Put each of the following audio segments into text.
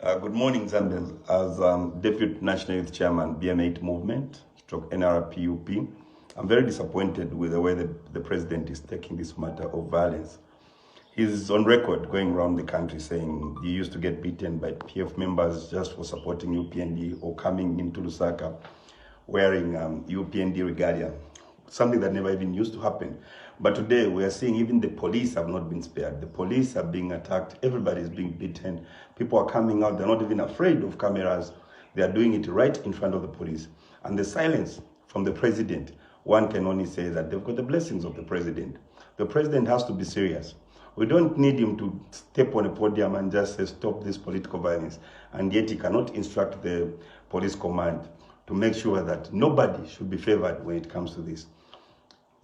Good morning, Zambians. As Deputy National Youth Chairman, BM8 Movement, stroke NRPUP, I'm very disappointed with the way the President is taking this matter of violence. He's on record going around the country saying he used to get beaten by PF members just for supporting UPND or coming into Lusaka wearing UPND regalia, something that never even used to happen. But today we are seeing even the police have not been spared. The police are being attacked. Everybody is being beaten. People are coming out. They're not even afraid of cameras. They are doing it right in front of the police. And the silence from the president, one can only say that they've got the blessings of the president. The president has to be serious. We don't need him to step on a podium and just say, stop this political violence. And yet he cannot instruct the police command to make sure that nobody should be favored when it comes to this.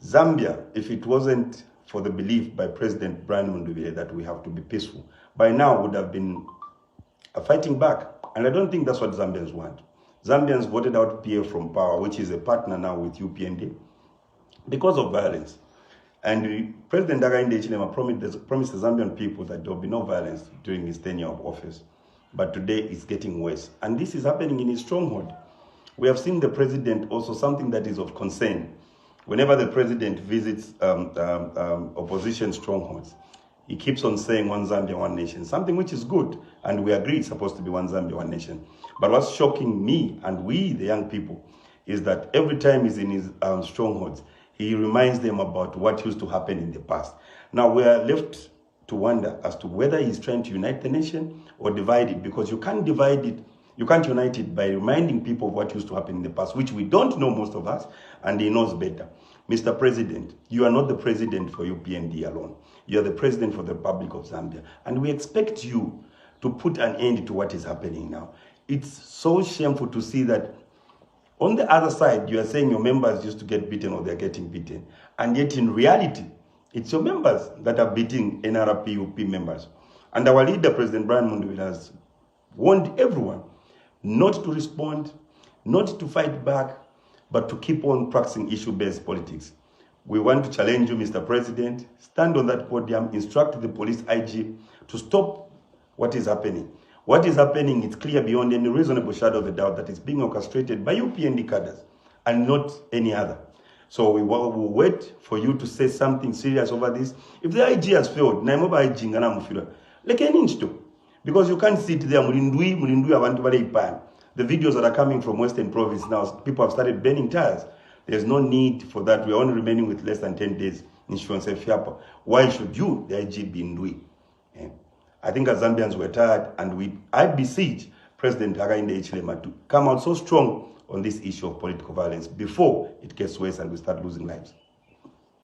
Zambia, if it wasn't for the belief by President Brian Mundubile that we have to be peaceful, by now would have been fighting back. And I don't think that's what Zambians want. Zambians voted out PF from power, which is a partner now with UPND, because of violence. And President Hakainde Hichilema promised the Zambian people that there will be no violence during his tenure of office. But today it's getting worse. And this is happening in his stronghold. We have seen the president also, something that is of concern. Whenever the president visits opposition strongholds, he keeps on saying one Zambia, one nation, something which is good. And we agree it's supposed to be one Zambia, one nation. But what's shocking me and we, the young people, is that every time he's in his strongholds, he reminds them about what used to happen in the past. Now we are left to wonder as to whether he's trying to unite the nation or divide it, because you can't divide it. You can't unite it by reminding people of what used to happen in the past, which we don't know, most of us, and he knows better. Mr. President, you are not the president for UPND alone. You are the president for the Republic of Zambia. And we expect you to put an end to what is happening now. It's so shameful to see that on the other side, you are saying your members used to get beaten or they're getting beaten. And yet in reality, it's your members that are beating NRPUP members. And our leader, President Brian Mundubile, has warned everyone not to respond, not to fight back, but to keep on practicing issue-based politics. We want to challenge you, Mr. President, stand on that podium, instruct the police IG to stop what is happening. What is happening is clear beyond any reasonable shadow of a doubt that it's being orchestrated by UPND cadres and not any other. So we will wait for you to say something serious over this. If the IG has failed, because you can't sit there, the videos that are coming from Western Province now, people have started burning tires. There's no need for that. We're only remaining with less than 10 days insurance. Why should you, the IG, be in Ndwi? I think as Zambians were tired, and I beseech President Hakainde Hichilema to come out so strong on this issue of political violence before it gets worse and we start losing lives.